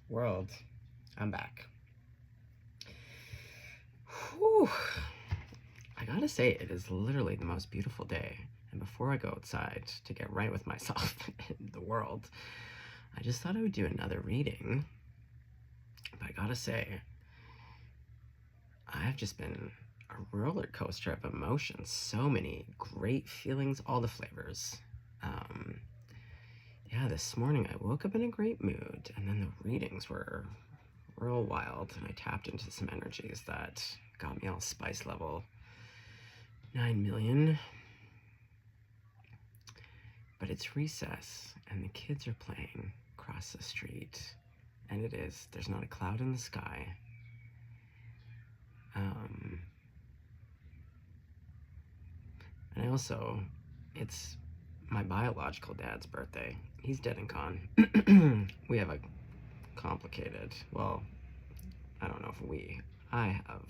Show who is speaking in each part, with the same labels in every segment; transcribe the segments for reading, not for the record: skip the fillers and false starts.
Speaker 1: World, I'm back. Whew. I gotta say, it is literally the most beautiful day. And before I go outside to get right with myself and the world, I just thought I would do another reading. But I gotta say, I've just been a roller coaster of emotions. So many great feelings, all the flavors. Yeah, this morning I woke up in a great mood, and then the readings were real wild, and I tapped into some energies that got me all spice level 9 million. But it's recess, and the kids are playing across the street, and there's not a cloud in the sky. And it's my biological dad's birthday. He's dead and gone. We have a complicated, well, I don't know if I have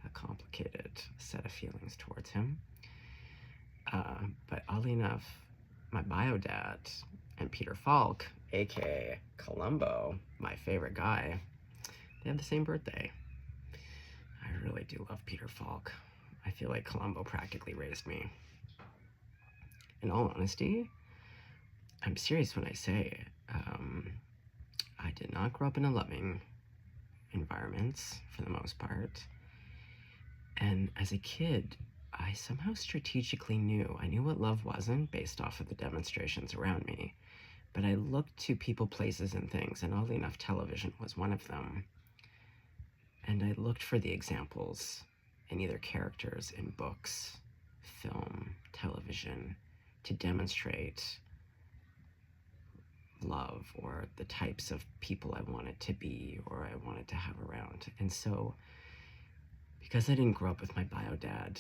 Speaker 1: a complicated set of feelings towards him. But oddly enough, my bio dad and Peter Falk, aka Columbo, my favorite guy, they have the same birthday. I really do love Peter Falk. I feel like Columbo practically raised me. In all honesty, I'm serious when I say I did not grow up in a loving environment for the most part. And as a kid, I somehow strategically knew. I knew what love wasn't based off of the demonstrations around me. But I looked to people, places, and things, and oddly enough, television was one of them. And I looked for the examples in either characters in books, film, television, to demonstrate love or the types of people I wanted to be or I wanted to have around. And so, because I didn't grow up with my bio dad,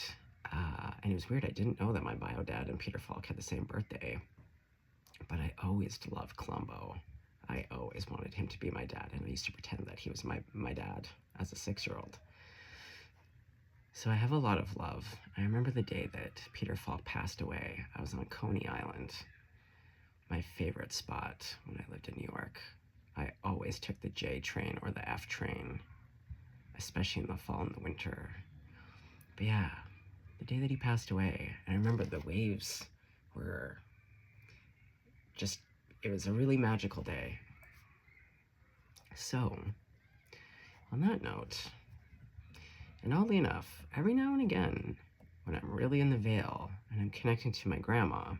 Speaker 1: and it was weird, I didn't know that my bio dad and Peter Falk had the same birthday, but I always loved Columbo. I always wanted him to be my dad, and I used to pretend that he was my dad as a 6-year-old. So I have a lot of love. I remember the day that Peter Falk passed away. I was on Coney Island, my favorite spot when I lived in New York. I always took the J train or the F train, especially in the fall and the winter. But yeah, the day that he passed away, I remember the waves were just, it was a really magical day. So, on that note, and oddly enough, every now and again, when I'm really in the veil and I'm connecting to my grandma,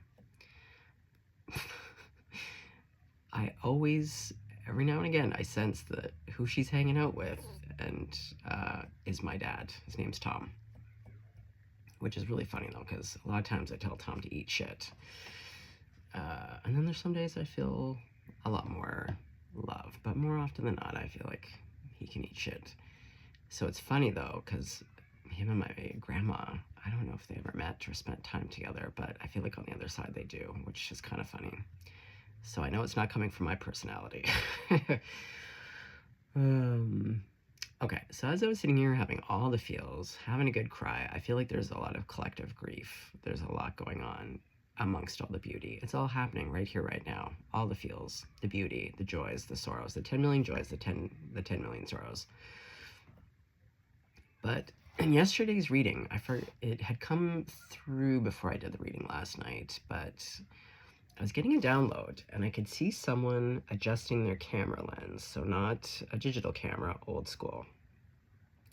Speaker 1: every now and again, I sense that who she's hanging out with and is my dad. His name's Tom. Which is really funny though, because a lot of times I tell Tom to eat shit. And then there's some days I feel a lot more love, but more often than not, I feel like he can eat shit. So it's funny though, because him and my grandma, I don't know if they ever met or spent time together, but I feel like on the other side they do, which is kind of funny. So I know it's not coming from my personality. Okay, so as I was sitting here having all the feels, having a good cry, I feel like there's a lot of collective grief. There's a lot going on amongst all the beauty. It's all happening right here, right now. All the feels, the beauty, the joys, the sorrows, the 10 million joys, the 10 million sorrows. But in yesterday's reading, it had come through before I did the reading last night, but I was getting a download and I could see someone adjusting their camera lens. So not a digital camera, old school.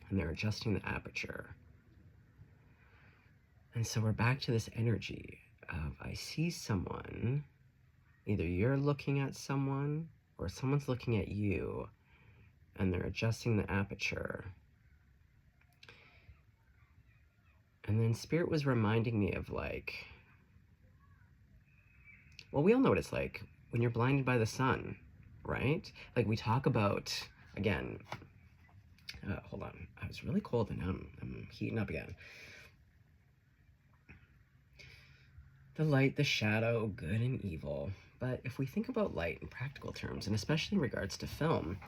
Speaker 1: And they're adjusting the aperture. And so we're back to this energy of I see someone, either you're looking at someone or someone's looking at you and they're adjusting the aperture. And then Spirit was reminding me of like, well, we all know what it's like when you're blinded by the sun, right? Like we talk about, again, hold on, I was really cold and now I'm heating up again. The light, the shadow, good and evil. But if we think about light in practical terms, and especially in regards to film,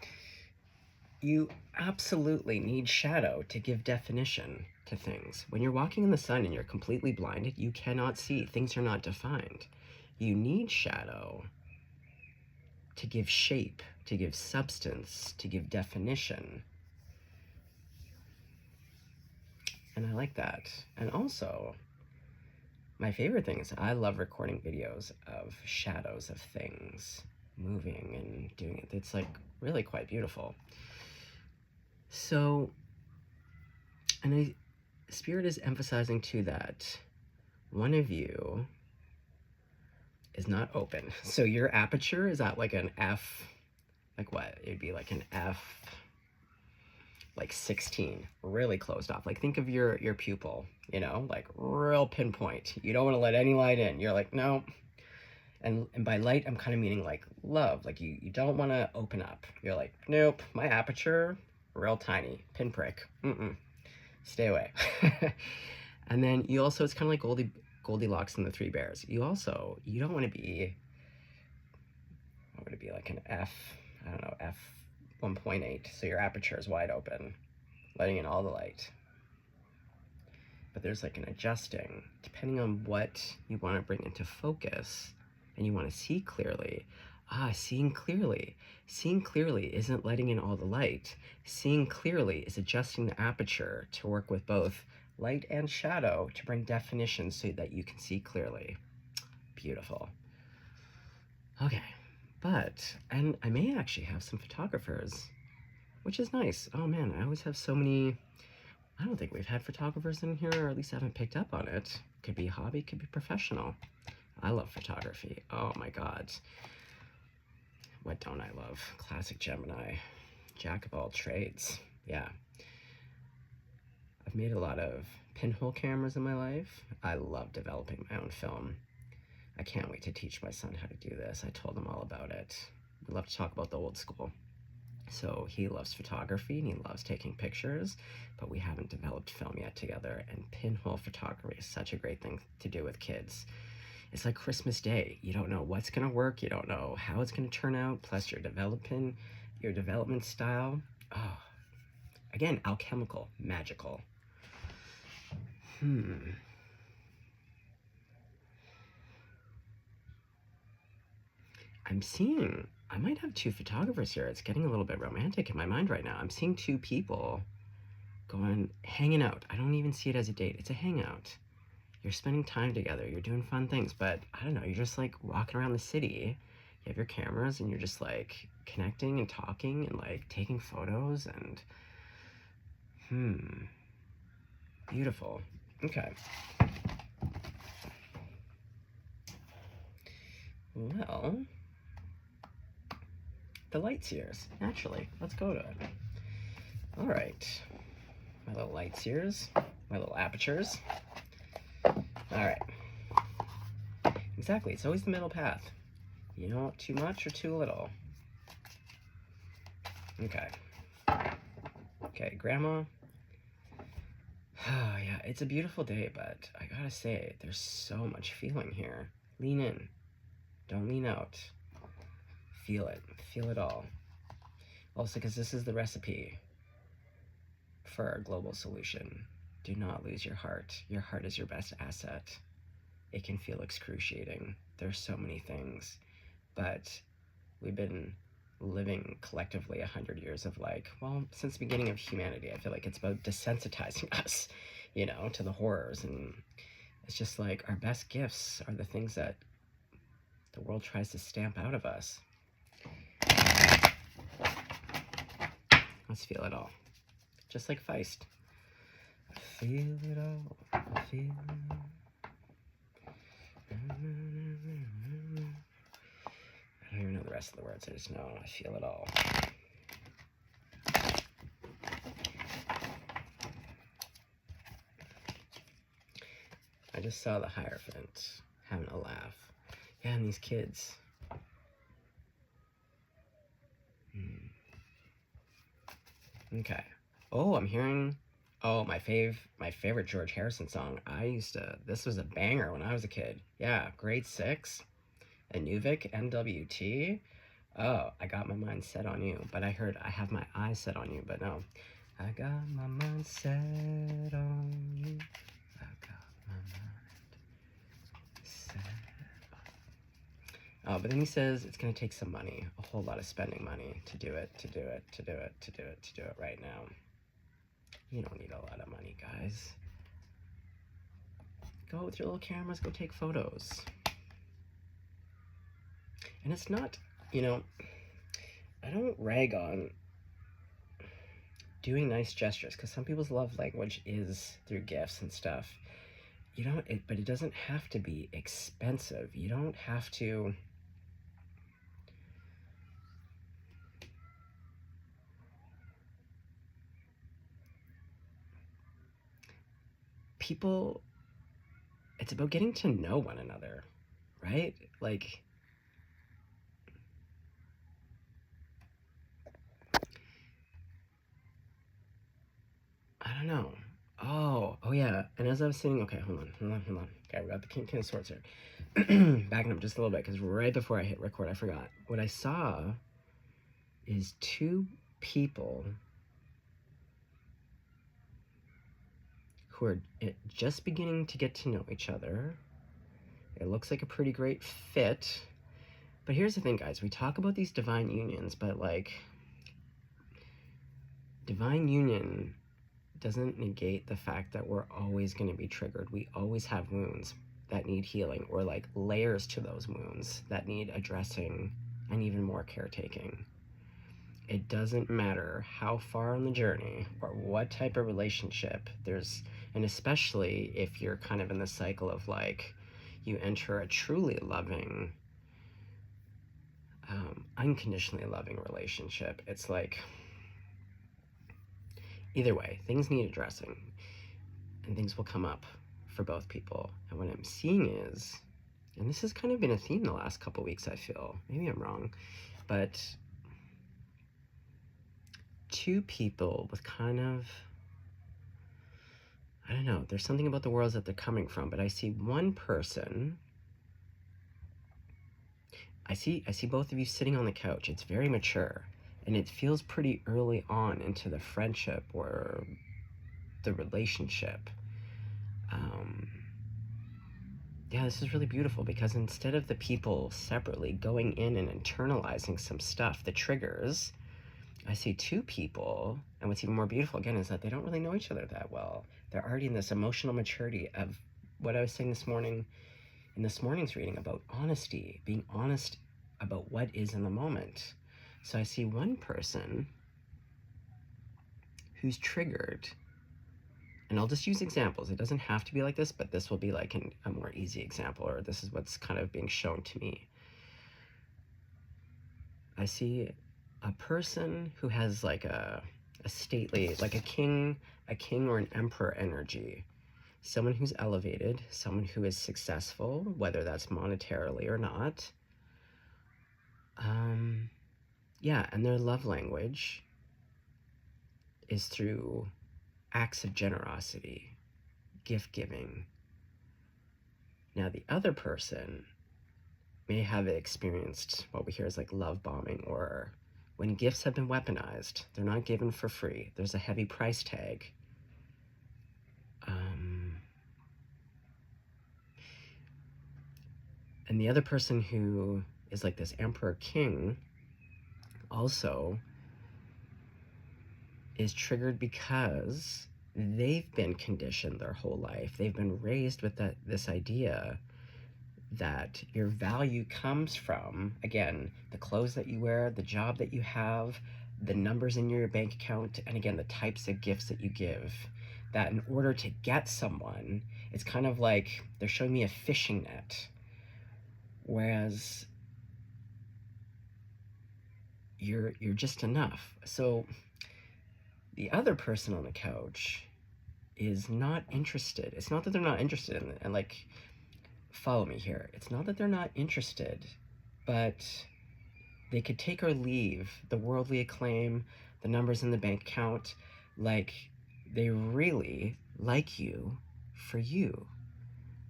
Speaker 1: you absolutely need shadow to give definition to things. When you're walking in the sun and you're completely blinded, you cannot see. Things are not defined. You need shadow to give shape, to give substance, to give definition. And I like that. And also, my favorite thing is I love recording videos of shadows of things moving and doing it. It's like really quite beautiful. So, and Spirit is emphasizing too that one of you is not open. So your aperture is at like an F, like what? It'd be like an F, like 16, really closed off. Like think of your pupil, you know, like real pinpoint. You don't want to let any light in. You're like, no. And by light, I'm kind of meaning like love. Like you don't want to open up. You're like, nope, my aperture, real tiny, pinprick. Stay away. And then you also, it's kind of like Goldilocks and the Three Bears. You don't want to be, what would it be, like an F, I don't know, F 1.8. So your aperture is wide open, letting in all the light. But there's like an adjusting, depending on what you want to bring into focus and you want to see clearly. Seeing clearly. Seeing clearly isn't letting in all the light. Seeing clearly is adjusting the aperture to work with both light and shadow to bring definition so that you can see clearly. Beautiful. Okay, and I may actually have some photographers, which is nice. Oh man, I always have so many. I don't think we've had photographers in here, or at least I haven't picked up on it. Could be hobby, could be professional. I love photography. Oh my God. What don't I love? Classic Gemini. Jack of all trades. Yeah. I've made a lot of pinhole cameras in my life. I love developing my own film. I can't wait to teach my son how to do this. I told him all about it. We love to talk about the old school. So he loves photography and he loves taking pictures, but we haven't developed film yet together. And pinhole photography is such a great thing to do with kids. It's like Christmas Day. You don't know what's gonna work. You don't know how it's gonna turn out. Plus your development style. Oh, again, alchemical, magical. I'm seeing, I might have two photographers here. It's getting a little bit romantic in my mind right now. I'm seeing two people hanging out. I don't even see it as a date. It's a hangout. You're spending time together. You're doing fun things, but I don't know. You're just like walking around the city. You have your cameras and you're just like connecting and talking and like taking photos and beautiful. Okay. Well, the light seers, naturally. Let's go to it. All right. My little light seers, my little apertures. All right. Exactly. It's always the middle path. You don't want too much or too little. Okay. Okay, Grandma. Oh, yeah, it's a beautiful day, but I gotta say, there's so much feeling here. Lean in. Don't lean out. Feel it. Feel it all. Also, because this is the recipe for our global solution. Do not lose your heart. Your heart is your best asset. It can feel excruciating. There's so many things, but we've been living collectively 100 years of like, well, since the beginning of humanity. I feel like it's about desensitizing us, you know, to the horrors. And it's just like our best gifts are the things that the world tries to stamp out of us. Let's feel it all. Just like Feist. I feel it all. I feel it all. I don't even know the rest of the words. I just know I feel it all. I just saw the Hierophant having a laugh. Yeah, and these kids. Okay. Oh, I'm hearing. Oh, my favorite George Harrison song. This was a banger when I was a kid. Yeah, grade 6. Inuvik, NWT. Oh, I got my mind set on you. But I have my eyes set on you, but no. I got my mind set on you. I got my mind set on you. But then he says it's going to take some money, a whole lot of spending money to do it right now. You don't need a lot of money, guys. Go with your little cameras, go take photos. And it's not, I don't rag on doing nice gestures, because some people's love language is through gifts and stuff. But it doesn't have to be expensive. You don't have to... People, it's about getting to know one another, right? Like, I don't know. Oh yeah. And as I was sitting, okay, hold on. Okay, we got the King of Swords here. Backing up just a little bit, because right before I hit record, I forgot. What I saw is two people who are just beginning to get to know each other. It looks like a pretty great fit. But here's the thing, guys. We talk about these divine unions, but like, divine union doesn't negate the fact that we're always going to be triggered. We always have wounds that need healing, or like layers to those wounds that need addressing and even more caretaking. It doesn't matter how far on the journey or what type of relationship and especially if you're kind of in the cycle of like, you enter a truly loving, unconditionally loving relationship. It's like, either way, things need addressing, and things will come up for both people. And what I'm seeing is, and this has kind of been a theme the last couple weeks, I feel, maybe I'm wrong, but two people with kind of, I don't know, there's something about the worlds that they're coming from, but I see one person, I see both of you sitting on the couch. It's very mature, and it feels pretty early on into the friendship or the relationship. Yeah, this is really beautiful, because instead of the people separately going in and internalizing some stuff, the triggers, I see two people, and what's even more beautiful, again, is that they don't really know each other that well. They're already in this emotional maturity of what I was saying this morning, in this morning's reading, about honesty, being honest about what is in the moment. So I see one person who's triggered, and I'll just use examples. It doesn't have to be like this, but this will be like a more easy example, or this is what's kind of being shown to me. I see a person who has like a stately, like a king or an emperor energy. Someone who's elevated, someone who is successful, whether that's monetarily or not. Yeah, and their love language is through acts of generosity, gift giving. Now, the other person may have experienced what we hear as like love bombing, or when gifts have been weaponized. They're not given for free. There's a heavy price tag. And the other person who is like this emperor king also is triggered because they've been conditioned their whole life. They've been raised with this idea that your value comes from, again, the clothes that you wear, the job that you have, the numbers in your bank account, and again, the types of gifts that you give. That in order to get someone, it's kind of like they're showing me a fishing net. Whereas you're just enough. So the other person on the couch is not interested. It's not that they're not interested in it, and like, follow me here. It's not that they're not interested, but they could take or leave the worldly acclaim, the numbers in the bank account. Like, they really like you for you.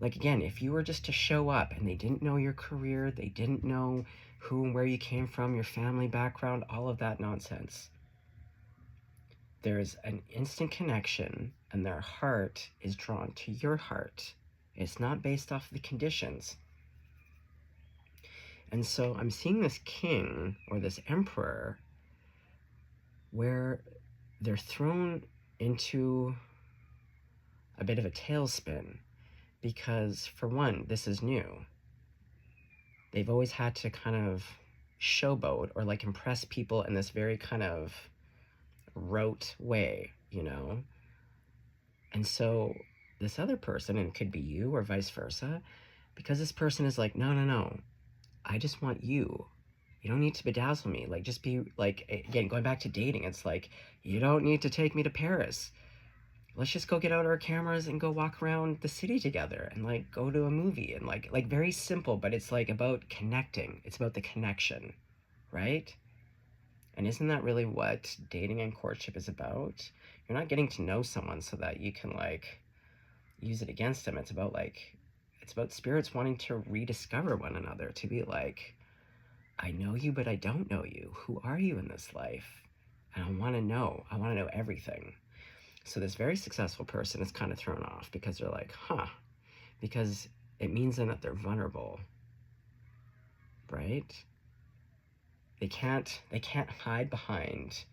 Speaker 1: Like, again, if you were just to show up and they didn't know your career, they didn't know who and where you came from, your family background, all of that nonsense, there's an instant connection, and their heart is drawn to your heart. It's not based off the conditions. And so I'm seeing this king or this emperor where they're thrown into a bit of a tailspin because, for one, this is new. They've always had to kind of showboat or like impress people in this very kind of rote way, you know? And so this other person, and it could be you or vice versa, because this person is like, no, no, no, I just want you. You don't need to bedazzle me. Like, just be like, again, going back to dating, it's like, you don't need to take me to Paris. Let's just go get out our cameras and go walk around the city together and like go to a movie and like very simple, but it's like about connecting. It's about the connection, right? And isn't that really what dating and courtship is about? You're not getting to know someone so that you can like use it against them. It's about spirits wanting to rediscover one another, to be like, I know you, but I don't know you. Who are you in this life? And I want to know everything. So this very successful person is kind of thrown off because they're like, because it means then that they're vulnerable, right? They can't hide behind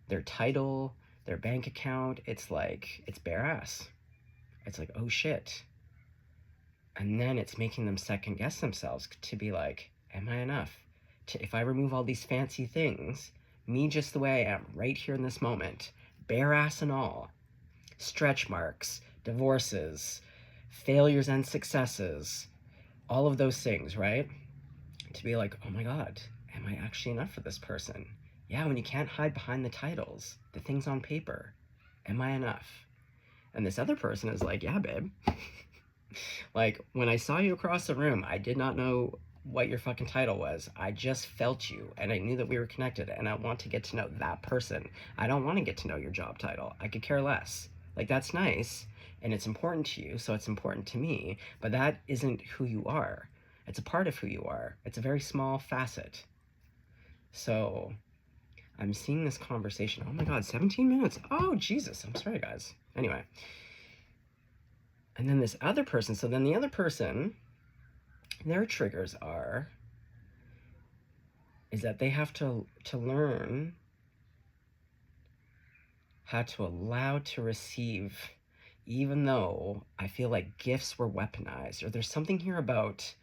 Speaker 1: their title, their bank account. It's like, it's bare ass. It's like, oh shit. And then it's making them second guess themselves to be like, am I enough? If I remove all these fancy things, me just the way I am right here in this moment, bare ass and all, stretch marks, divorces, failures and successes, all of those things, right? To be like, oh my God, am I actually enough for this person? Yeah, when you can't hide behind the titles, the things on paper, am I enough? And this other person is like, yeah, babe. Like, when I saw you across the room, I did not know what your fucking title was. I just felt you, and I knew that we were connected, and I want to get to know that person. I don't want to get to know your job title. I could care less. Like, that's nice, and it's important to you, so it's important to me, but that isn't who you are. It's a part of who you are. It's a very small facet. So I'm seeing this conversation. Oh my God, 17 minutes. Oh, Jesus. I'm sorry, guys. Anyway. And then this other person, so then the other person, their triggers is that they have to learn how to allow to receive, even though I feel like gifts were weaponized, or there's something here about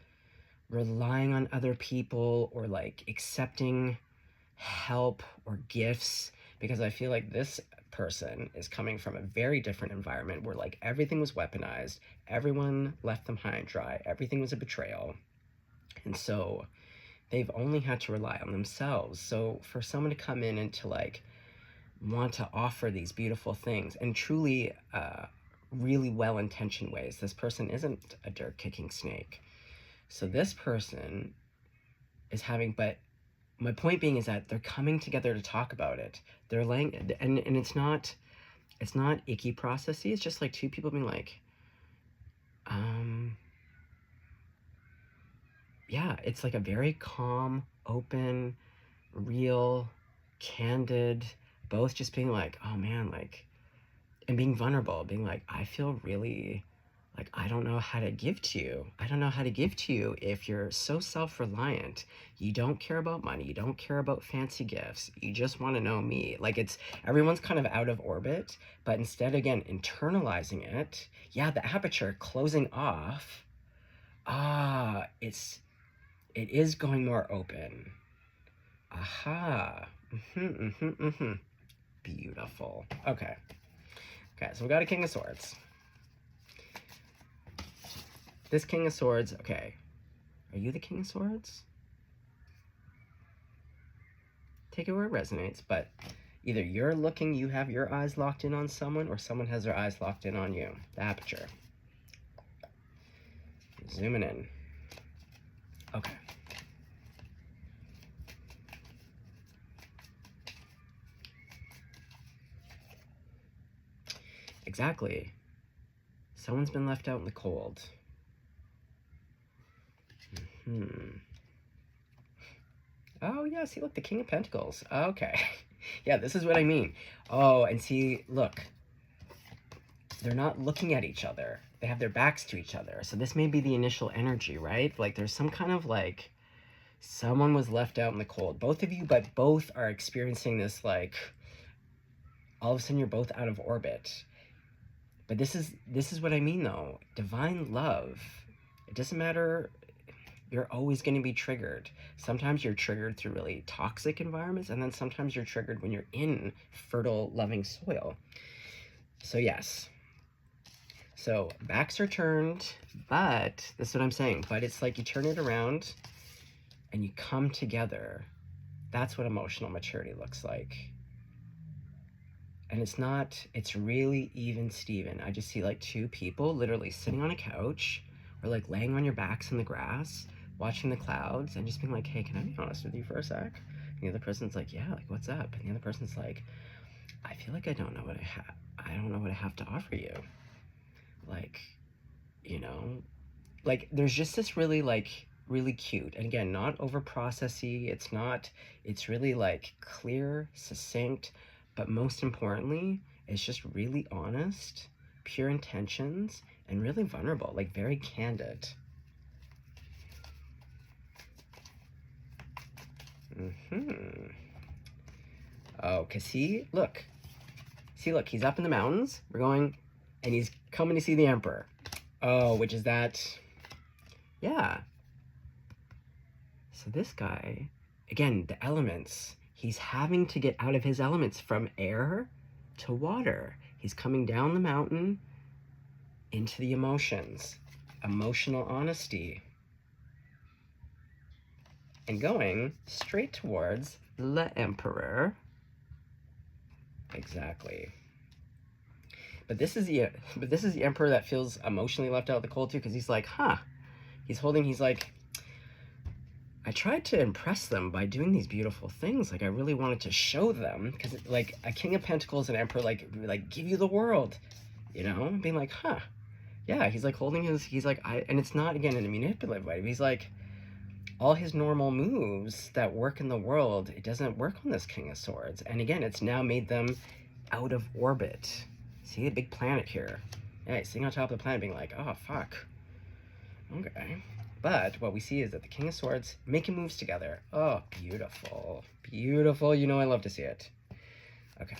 Speaker 1: relying on other people or like accepting help or gifts, because I feel like this person is coming from a very different environment where like everything was weaponized, everyone left them high and dry, everything was a betrayal, and so they've only had to rely on themselves. So for someone to come in and to like want to offer these beautiful things and truly really well-intentioned ways, this person isn't a dirt-kicking snake. So this person is having, but my point being is that they're coming together to talk about it. They're laying, and it's not icky processy. It's just like two people being like, yeah, it's like a very calm, open, real, candid, both just being like, oh man, like, and being vulnerable, being like, I feel really like, I don't know how to give to you. I don't know how to give to you if you're so self-reliant. You don't care about money. You don't care about fancy gifts. You just want to know me. Like, it's, everyone's kind of out of orbit, but instead, again, internalizing it, yeah, the aperture closing off, it is going more open. Aha. Beautiful. Okay, so we got a King of Swords. This King of Swords, okay. Are you the King of Swords? Take it where it resonates, but either you're looking, you have your eyes locked in on someone, or someone has their eyes locked in on you. The aperture. Zooming in. Okay. Exactly. Someone's been left out in the cold. Oh, yeah, see, look, the King of Pentacles. Okay. Yeah, this is what I mean. Oh, and see, look. They're not looking at each other. They have their backs to each other. So this may be the initial energy, right? Like, there's some kind of, like, Someone was left out in the cold. Both of you, but both are experiencing this, like, all of a sudden you're both out of orbit. But this is what I mean, though. Divine love. It doesn't matter. You're always going to be triggered. Sometimes you're triggered through really toxic environments, and then sometimes you're triggered when you're in fertile, loving soil. So yes. So backs are turned, but this is what I'm saying. But it's like you turn it around and you come together. That's what emotional maturity looks like. And it's really even Steven. I just see like two people literally sitting on a couch or like laying on your backs in the grass, watching the clouds and just being like, hey, can I be honest with you for a sec? And the other person's like, yeah, like what's up? And the other person's like, I feel like I don't know what I don't know what I have to offer you. Like, you know, like there's just this really cute, and again, not over processy. It's really like clear, succinct, but most importantly, it's just really honest, pure intentions, and really vulnerable, like very candid. Oh, cause look, he's up in the mountains. We're going, and he's coming to see the Emperor. Oh, which is that, yeah. So this guy, again, the elements, he's having to get out of his elements from air to water. He's coming down the mountain into the emotions, emotional honesty, and going straight towards the Emperor. Exactly. But this is the Emperor that feels emotionally left out of the cold too, because he's like, he's like, I tried to impress them by doing these beautiful things. Like I really wanted to show them, because like a King of Pentacles and Emperor like give you the world, you know, being like, yeah. He's like holding he's like, and it's not again in a manipulative way. He's like, all his normal moves that work in the world, it doesn't work on this King of Swords. And again, it's now made them out of orbit. See the big planet here? Yeah, he's sitting on top of the planet being like, oh, fuck. Okay. But what we see is that the King of Swords making moves together. Oh, beautiful. Beautiful. You know I love to see it. Okay.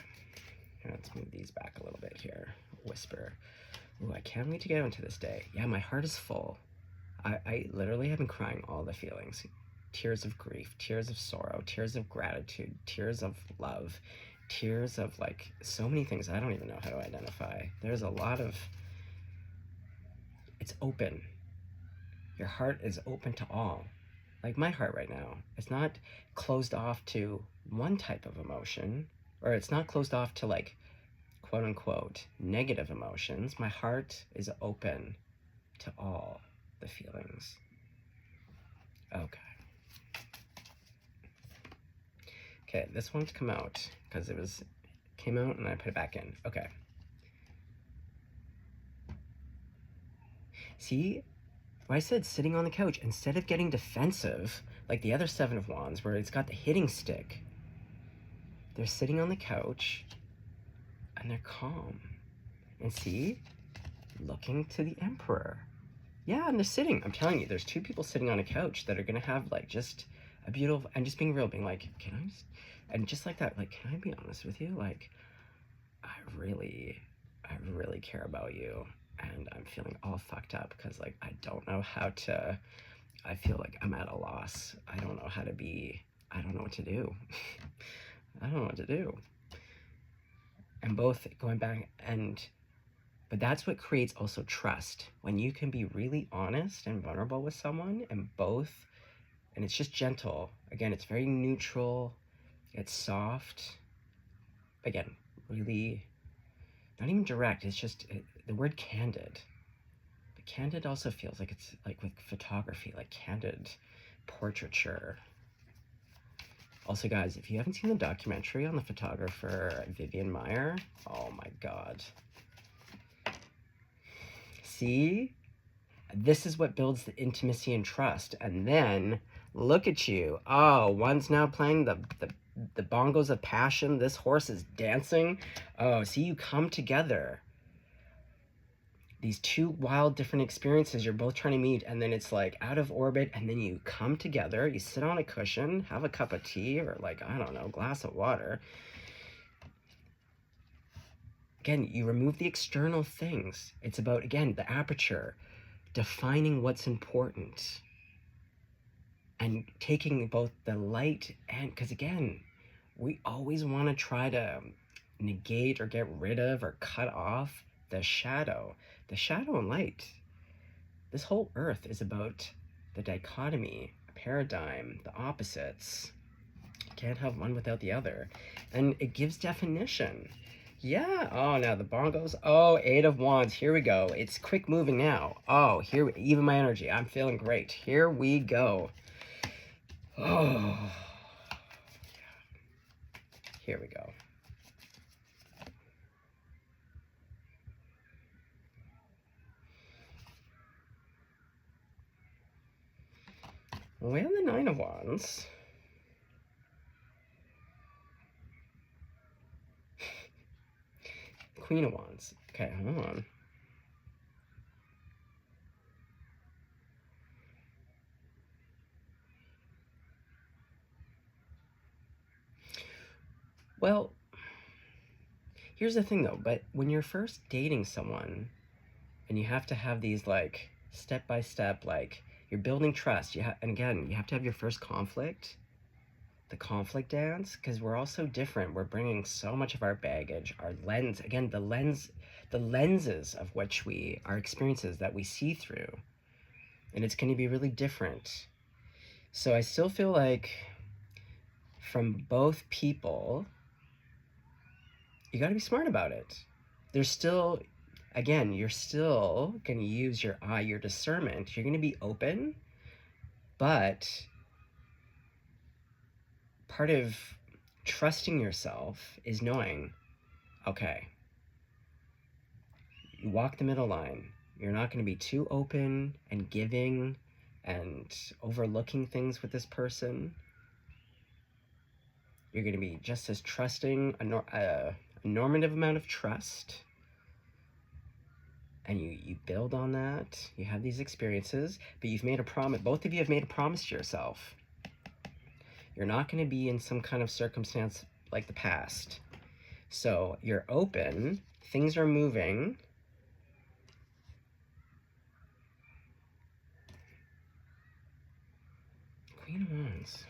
Speaker 1: Let's move these back a little bit here. Whisper. Ooh, I can't wait to get into this day. Yeah, my heart is full. I literally have been crying all the feelings. Tears of grief, tears of sorrow, tears of gratitude, tears of love, tears of like so many things I don't even know how to identify. There's a lot of, it's open. Your heart is open to all. Like my heart right now, it's not closed off to one type of emotion, or it's not closed off to like quote unquote negative emotions. My heart is open to all the feelings. Okay. Okay, this one's come out because came out and I put it back in. Okay. See, what I said, sitting on the couch, instead of getting defensive, like the other Seven of Wands, where it's got the hitting stick, they're sitting on the couch and they're calm. And see, looking to the Emperor. Yeah, and they're sitting. I'm telling you, there's two people sitting on a couch that are gonna have like just a beautiful, and just being real, being like, can I just, and just like that, like, can I be honest with you? Like, I really care about you, and I'm feeling all fucked up because like I don't know how to. I feel like I'm at a loss. I don't know how to be. I don't know what to do. I don't know what to do. And both going back but that's what creates also trust, when you can be really honest and vulnerable with someone, and it's just gentle. Again, it's very neutral, it's soft. Again, really, not even direct, it's just, the word candid. But candid also feels like it's like with photography, like candid portraiture. Also, guys, if you haven't seen the documentary on the photographer Vivian Maier, oh my God. See? This is what builds the intimacy and trust. And then, look at you. Oh, one's now playing the bongos of passion. This horse is dancing. Oh, see, you come together. these two wild different experiences you're both trying to meet, and then it's like out of orbit, and then you come together, you sit on a cushion, have a cup of tea, or like, I don't know, glass of water. Again, you remove the external things. It's about, again, the aperture, defining what's important, and taking both the light and, because again, we always want to try to negate or get rid of or cut off the shadow and light. This whole earth is about the dichotomy, paradigm, the opposites. You can't have one without the other. And it gives definition. Yeah. Oh, now the bongos. Oh, 8 of Wands. Here we go. It's quick moving now. Oh, even my energy. I'm feeling great. Here we go. Oh. Here we go. Well, we have the 9 of Wands. Queen of Wands. Okay, hold on. Well, here's the thing though, but when you're first dating someone and you have to have these like step by step, like you're building trust, and again, you have to have your first conflict, the conflict dance, because we're all so different. We're bringing so much of our baggage, our lens, again, the lenses of which our experiences that we see through, and it's going to be really different. So I still feel like from both people, you got to be smart about it. There's still, again, you're still going to use your eye, your discernment. You're going to be open, but part of trusting yourself is knowing, okay, you walk the middle line. You're not going to be too open and giving and overlooking things with this person. You're going to be just as trusting, a normative amount of trust, and you build on that. You have these experiences, but you've made a promise. Both of you have made a promise to yourself. You're not going to be in some kind of circumstance like the past. So you're open, things are moving. Queen of Wands.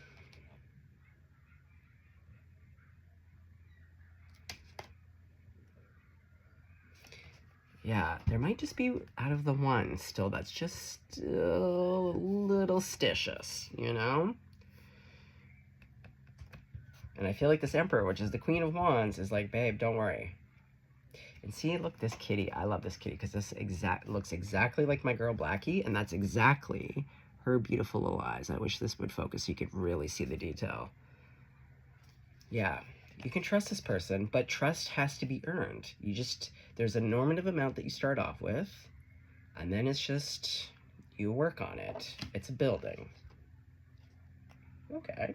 Speaker 1: Yeah, there might just be out of the one still that's just a little stitious, you know? And I feel like this Emperor, which is the Queen of Wands, is like, babe, don't worry. And see, look, this kitty. I love this kitty because this looks exactly like my girl Blackie, and that's exactly her beautiful little eyes. I wish this would focus so you could really see the detail. Yeah. You can trust this person, but trust has to be earned. There's a normative amount that you start off with, and then it's just, you work on it. It's a building. Okay.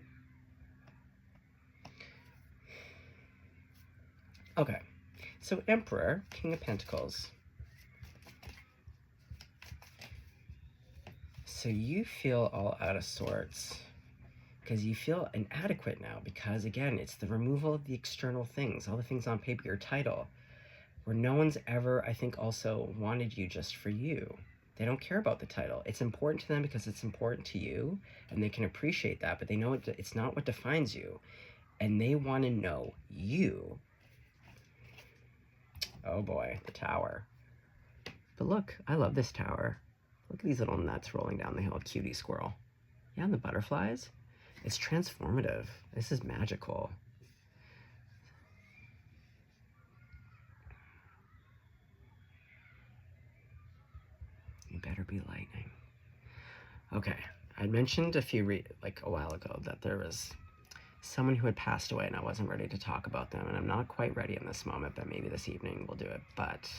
Speaker 1: Okay. So Emperor, King of Pentacles. So you feel all out of sorts, because you feel inadequate now, because again, it's the removal of the external things, all the things on paper, your title, where no one's ever, I think, also wanted you just for you. They don't care about the title. It's important to them because it's important to you, and they can appreciate that, but they know it's not what defines you, and they want to know you. Oh boy, the Tower. But look, I love this Tower. Look at these little nuts rolling down the hill, cutie squirrel. Yeah, and the butterflies. It's transformative. This is magical. You better be lightning. Okay, I mentioned a while ago that there was someone who had passed away and I wasn't ready to talk about them, and I'm not quite ready in this moment, but maybe this evening we'll do it. But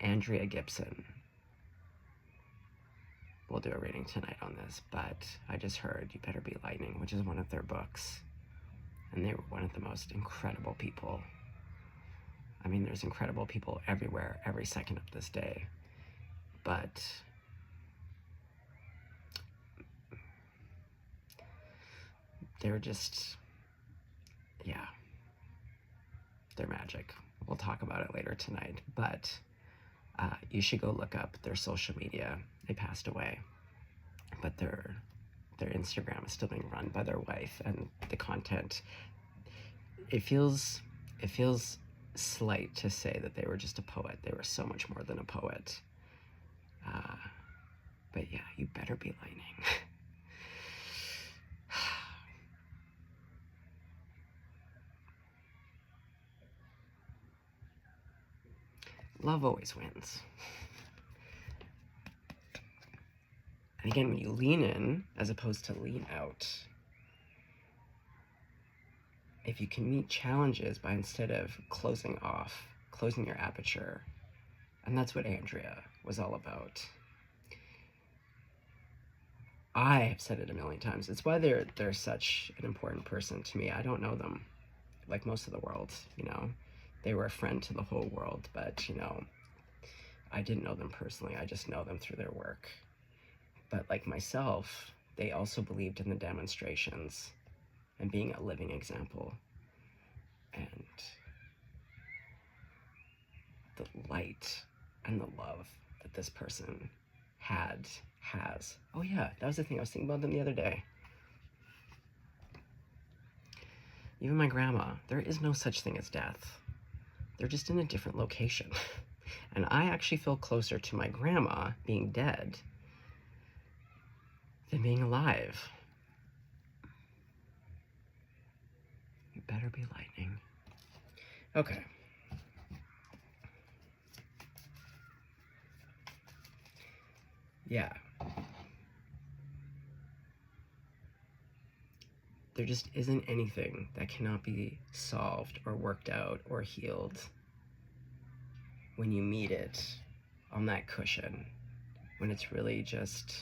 Speaker 1: Andrea Gibson. We'll do a reading tonight on this, but I just heard You Better Be Lightning, which is one of their books. And they were one of the most incredible people. I mean, there's incredible people everywhere, every second of this day. but they're just, yeah, they're magic. We'll talk about it later tonight, but you should go look up their social media. They passed away, but their Instagram is still being run by their wife, and the content, it feels slight to say that they were just a poet. They were so much more than a poet. But yeah, you better be lightning. Love always wins. And again, when you lean in as opposed to lean out, if you can meet challenges by, instead of closing off, closing your aperture, and that's what Andrea was all about. I have said it a million times. It's why they're such an important person to me. I don't know them like most of the world, you know. They were a friend to the whole world, but, you know, I didn't know them personally. I just know them through their work. But like myself, they also believed in the demonstrations and being a living example. And the light and the love that this person has. Oh yeah, that was the thing. I was thinking about them the other day. Even my grandma, there is no such thing as death. They're just in a different location. And I actually feel closer to my grandma being dead than being alive. You better be lightning. Okay. Yeah. There just isn't anything that cannot be solved or worked out or healed when you meet it on that cushion, when it's really just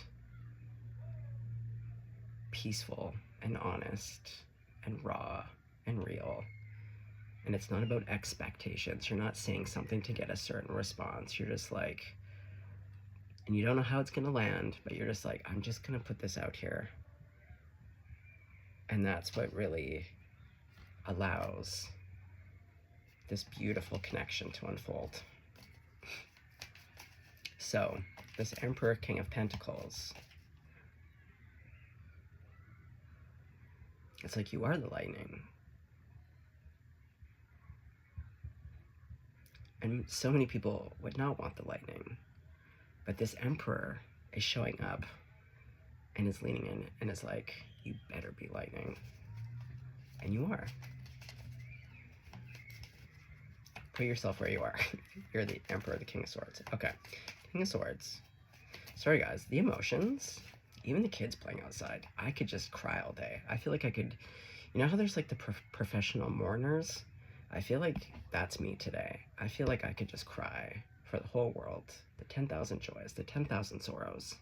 Speaker 1: peaceful and honest and raw and real. And it's not about expectations. You're not saying something to get a certain response. You're just like, and you don't know how it's gonna land, but you're just like, I'm just gonna put this out here. And that's what really allows this beautiful connection to unfold. So, this Emperor, King of Pentacles, it's like you are the lightning. And so many people would not want the lightning. But this Emperor is showing up and is leaning in and is like, you better be lightning. And you are. Put yourself where you are. You're the Emperor, the King of Swords. Okay, King of Swords. Sorry guys, the emotions, even the kids playing outside, I could just cry all day. I feel like I could, you know how there's like the professional mourners? I feel like that's me today. I feel like I could just cry for the whole world. The 10,000 joys, the 10,000 sorrows.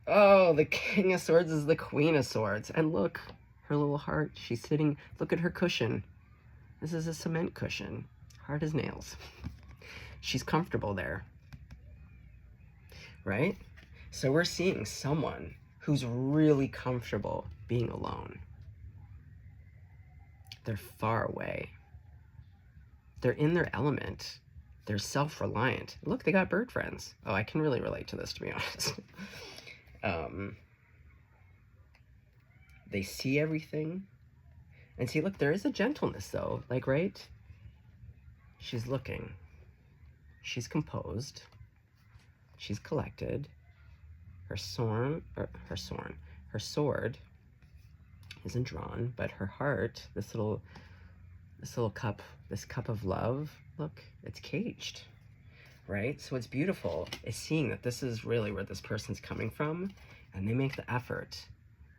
Speaker 1: Oh, the King of Swords is the Queen of Swords. And look, her little heart, she's sitting, look at her cushion. This is a cement cushion, hard as nails. She's comfortable there, right? So we're seeing someone who's really comfortable being alone. They're far away. They're in their element. They're self-reliant. Look, they got bird friends. Oh, I can really relate to this, to be honest. They see everything. And see, look, there is a gentleness though, like, right? She's looking. She's composed. She's collected. Her sword isn't drawn, but her heart, this cup of love, look, it's caged, right? So what's beautiful is seeing that this is really where this person's coming from, and they make the effort.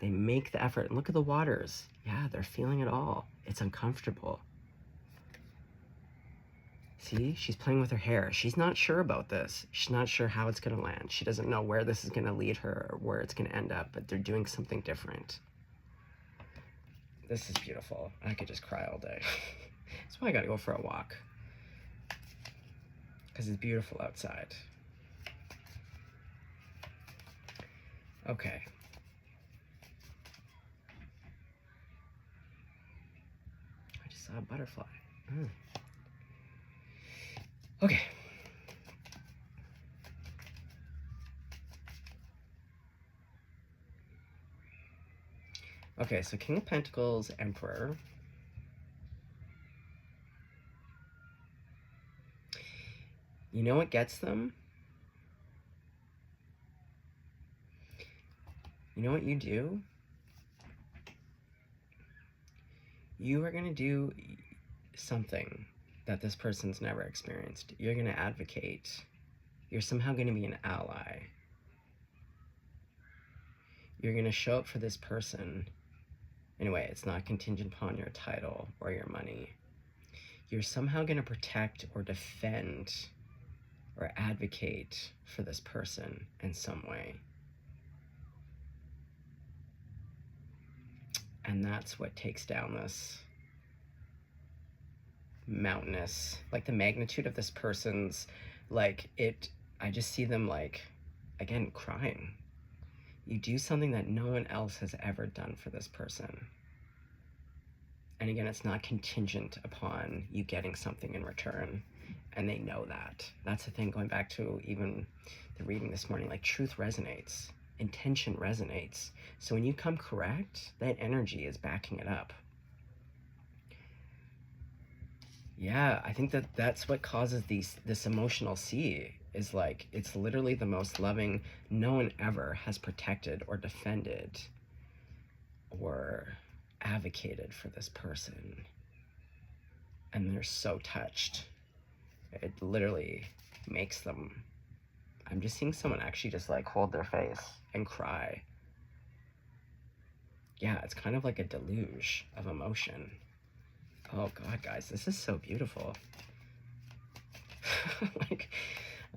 Speaker 1: They make the effort. And look at the waters. Yeah, they're feeling it all. It's uncomfortable. See, she's playing with her hair. She's not sure about this. She's not sure how it's gonna land. She doesn't know where this is gonna lead her or where it's gonna end up, but they're doing something different. This is beautiful. I could just cry all day. That's why I gotta go for a walk. Because it's beautiful outside. Okay. I just saw a butterfly. Okay. Okay, so King of Pentacles, Emperor. You know what gets them? You know what you do? You are going to do something that this person's never experienced. You're going to advocate. You're somehow going to be an ally. You're going to show up for this person. Anyway, it's not contingent upon your title or your money. You're somehow going to protect or defend or advocate for this person in some way. And that's what takes down this mountainous, like the magnitude of this person's, like it, I just see them like, again, crying. You do something that no one else has ever done for this person. And again, it's not contingent upon you getting something in return. And they know that. That's the thing, going back to even the reading this morning, like truth resonates, intention resonates. So when you come correct, that energy is backing it up. Yeah, I think that that's what causes this emotional sea, is like, it's literally the most loving. No one ever has protected or defended or advocated for this person. And they're so touched. It literally makes them, I'm just seeing someone actually just like hold their face and cry. Yeah, it's kind of like a deluge of emotion. Oh God, guys, this is so beautiful. Like,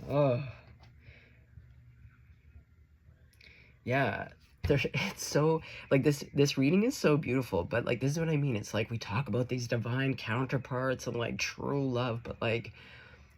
Speaker 1: oh. Yeah, it's so, like, this reading is so beautiful, but like, this is what I mean. It's like we talk about these divine counterparts and like true love, but like,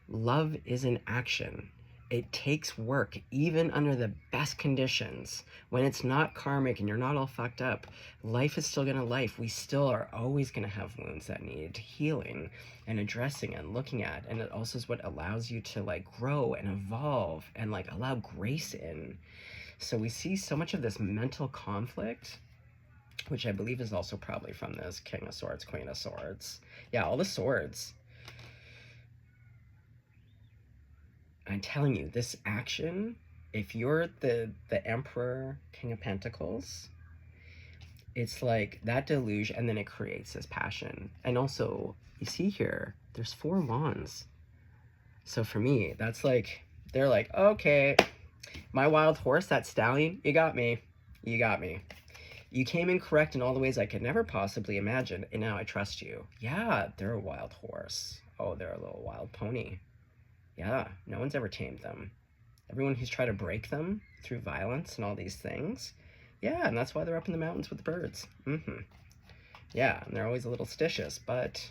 Speaker 1: love is an action. It takes work, even under the best conditions. When it's not karmic and you're not all fucked up, life is still gonna life. We still are always gonna have wounds that need healing and addressing and looking at. And it also is what allows you to like grow and evolve and like allow grace in. So we see so much of this mental conflict, which I believe is also probably from this King of Swords, Queen of Swords. Yeah, all the swords. I'm telling you, this action, if you're the Emperor, King of Pentacles, it's like that deluge, and then it creates this passion. And also, you see here, there's 4 wands. So for me, that's like, they're like, okay, my wild horse, that stallion, you got me. You got me. You came in correct in all the ways I could never possibly imagine, and now I trust you. Yeah, they're a wild horse. Oh, they're a little wild pony. Yeah, no one's ever tamed them. Everyone who's tried to break them through violence and all these things. Yeah, and that's why they're up in the mountains with the birds. Yeah, and they're always a little stitious, but...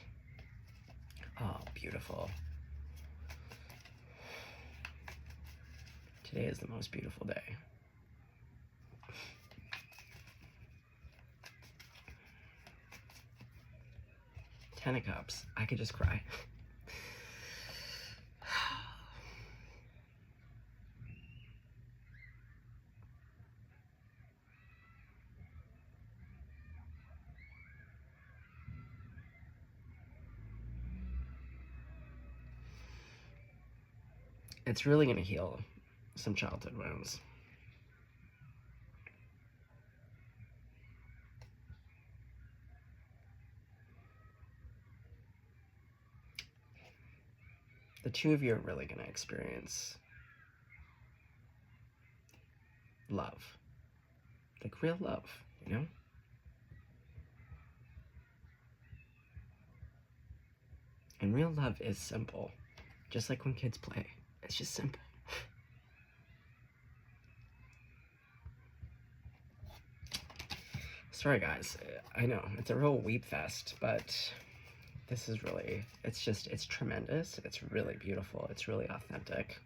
Speaker 1: oh, beautiful. Today is the most beautiful day. Ten of Cups. I could just cry. It's really going to heal some childhood wounds. The two of you are really going to experience love. Like real love, you know? And real love is simple. Just like when kids play. It's just simple. Sorry guys, I know, it's a real weep fest, but this is really, it's tremendous. It's really beautiful. It's really authentic.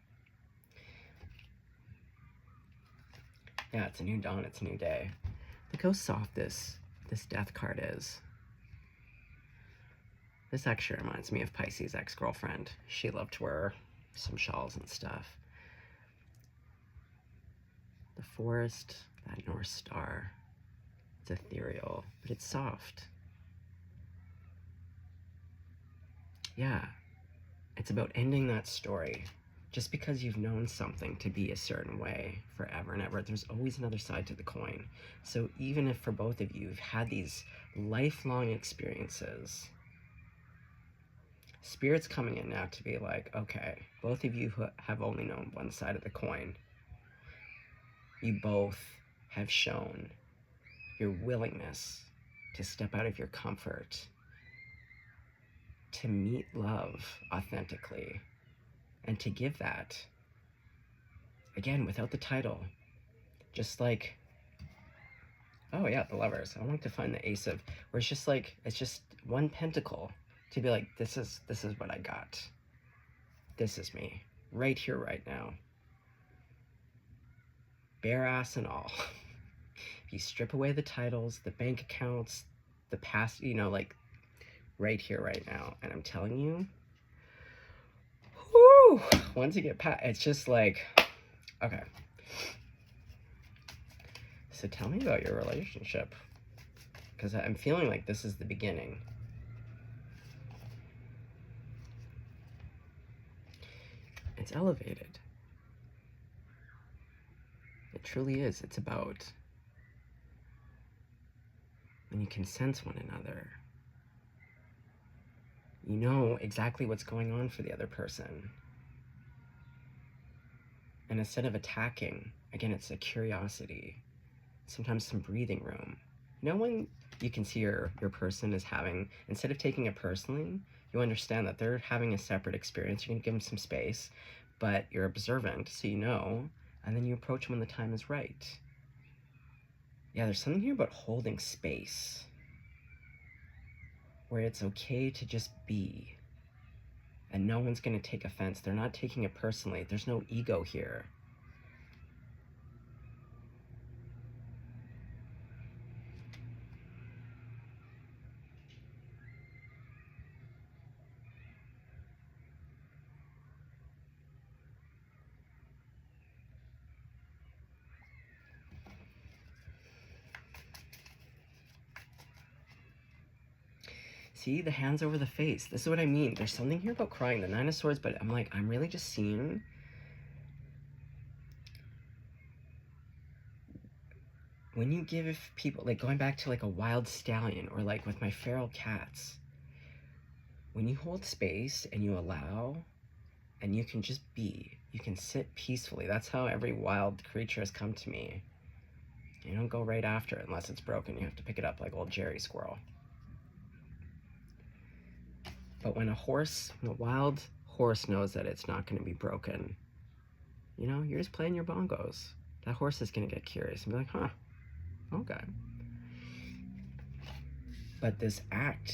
Speaker 1: Yeah, it's a new dawn. It's a new day. Look how soft this death card is. This actually reminds me of Pisces' ex-girlfriend. She loved to wear some shawls and stuff. The forest, that North Star. It's ethereal, but it's soft. Yeah, it's about ending that story. Just because you've known something to be a certain way forever and ever, there's always another side to the coin. So even if for both of you, you've had these lifelong experiences, Spirit's coming in now to be like, okay, both of you have only known one side of the coin. You both have shown your willingness to step out of your comfort, to meet love authentically, and to give that, again, without the title. Just like, oh yeah, the Lovers. I want to find the Ace of, where it's just like, it's just one pentacle to be like, this is what I got. This is me, right here, right now. Bare ass and all. If you strip away the titles, the bank accounts, the past, you know, like, right here, right now. And I'm telling you, whoo, once you get past, it's just like, okay. So tell me about your relationship, because I'm feeling like this is the beginning. It's elevated. It truly is. It's about when you can sense one another. You know exactly what's going on for the other person. And instead of attacking, again, it's a curiosity. Sometimes some breathing room. You know when you can see your person is having, instead of taking it personally, you understand that they're having a separate experience. You're going to give them some space, but you're observant, so you know, and then you approach them when the time is right. Yeah, there's something here about holding space, where it's okay to just be, and no one's going to take offense. They're not taking it personally. There's no ego here. See, the hands over the face. This is what I mean. There's something here about crying. The Nine of Swords, but I'm like, I'm really just seeing when you give people, like going back to like a wild stallion, or like with my feral cats, when you hold space and you allow, and you can just be, you can sit peacefully. That's how every wild creature has come to me. You don't go right after it unless it's broken. You have to pick it up like old Jerry Squirrel. But when a wild horse knows that it's not going to be broken, you know, you're just playing your bongos. That horse is going to get curious and be like, huh, okay. But this act,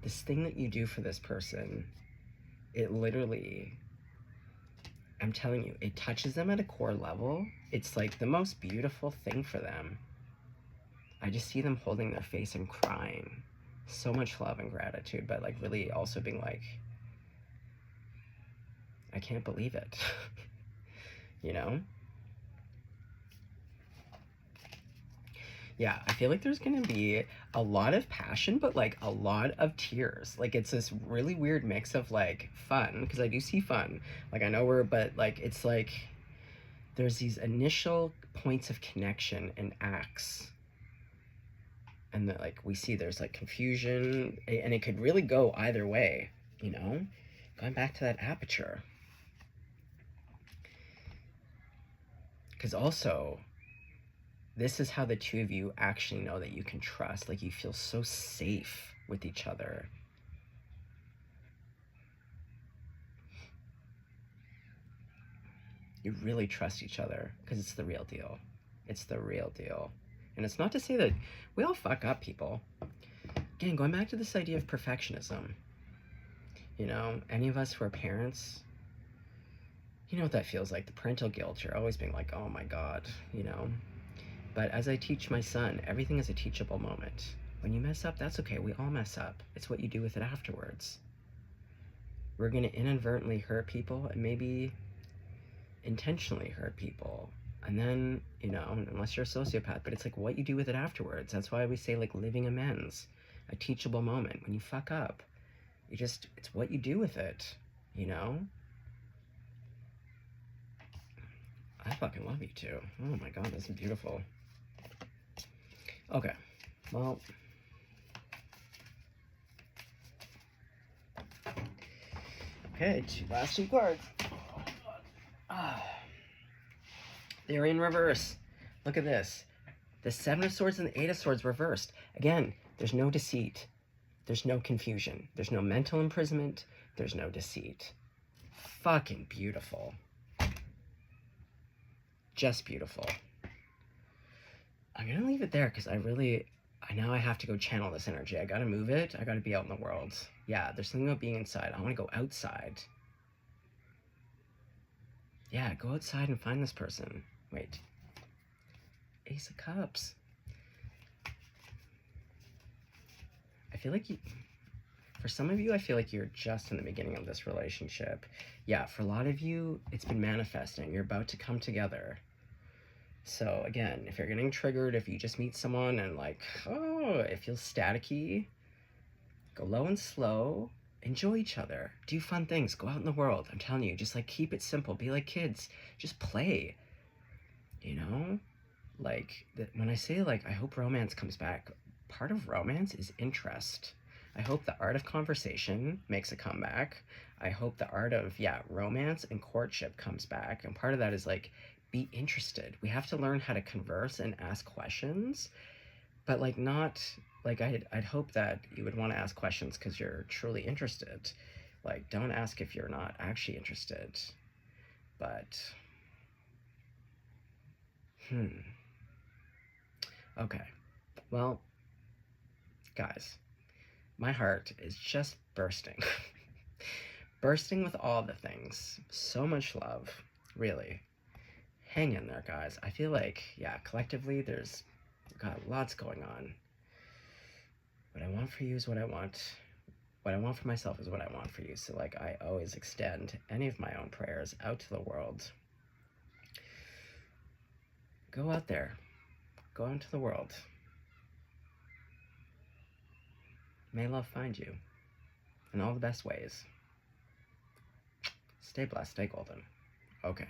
Speaker 1: this thing that you do for this person, it literally, I'm telling you, it touches them at a core level. It's like the most beautiful thing for them. I just see them holding their face and crying. So much love and gratitude, but like really also being like, I can't believe it. You know? Yeah, I feel like there's gonna be a lot of passion, but like a lot of tears. Like it's this really weird mix of like fun, because I do see fun. Like I know but like it's like there's these initial points of connection and acts. And that like we see there's like confusion, and it could really go either way, you know? Going back to that aperture. Because also, this is how the two of you actually know that you can trust. Like you feel so safe with each other. You really trust each other because it's the real deal. It's the real deal. And it's not to say that we all fuck up, people. again, going back to this idea of perfectionism, you know, any of us who are parents, you know what that feels like, the parental guilt. You're always being like, oh my God, you know. But as I teach my son, everything is a teachable moment. When you mess up, that's okay. We all mess up. It's what you do with it afterwards. We're going to inadvertently hurt people and maybe intentionally hurt people. And then, you know, unless you're a sociopath, but it's like what you do with it afterwards. That's why we say like living amends, a teachable moment. When you fuck up, it's what you do with it, you know? I fucking love you too. Oh my God, this is beautiful. Okay, well. Okay, last two cards. They're in reverse. Look at this. The Seven of Swords and the Eight of Swords reversed. Again, there's no deceit. There's no confusion. There's no mental imprisonment. There's no deceit. Fucking beautiful. Just beautiful. I'm gonna leave it there because I know I have to go channel this energy. I gotta move it. I gotta be out in the world. Yeah, there's something about being inside. I want to go outside. Yeah, go outside and find this person. Wait. Ace of Cups. I feel like for some of you, I feel like you're just in the beginning of this relationship. Yeah, for a lot of you, it's been manifesting. You're about to come together. So again, if you're getting triggered, if you just meet someone and like, oh, it feels staticky, go low and slow, enjoy each other, do fun things, go out in the world. I'm telling you, just like keep it simple, be like kids, just play, you know? Like, when I say like, I hope romance comes back, part of romance is interest. I hope the art of conversation makes a comeback. I hope the art of, romance and courtship comes back. And part of that is like, be interested. We have to learn how to converse and ask questions, but like not, like I'd hope that you would want to ask questions because you're truly interested. Like, don't ask if you're not actually interested. But, okay. Well, guys, my heart is just bursting. Bursting with all the things. So much love, really. Hang in there, guys. I feel like, collectively, there's got lots going on. What I want for you is what I want. What I want for myself is what I want for you. So, like, I always extend any of my own prayers out to the world. Go out there. Go out into the world. May love find you in all the best ways. Stay blessed, stay golden. Okay.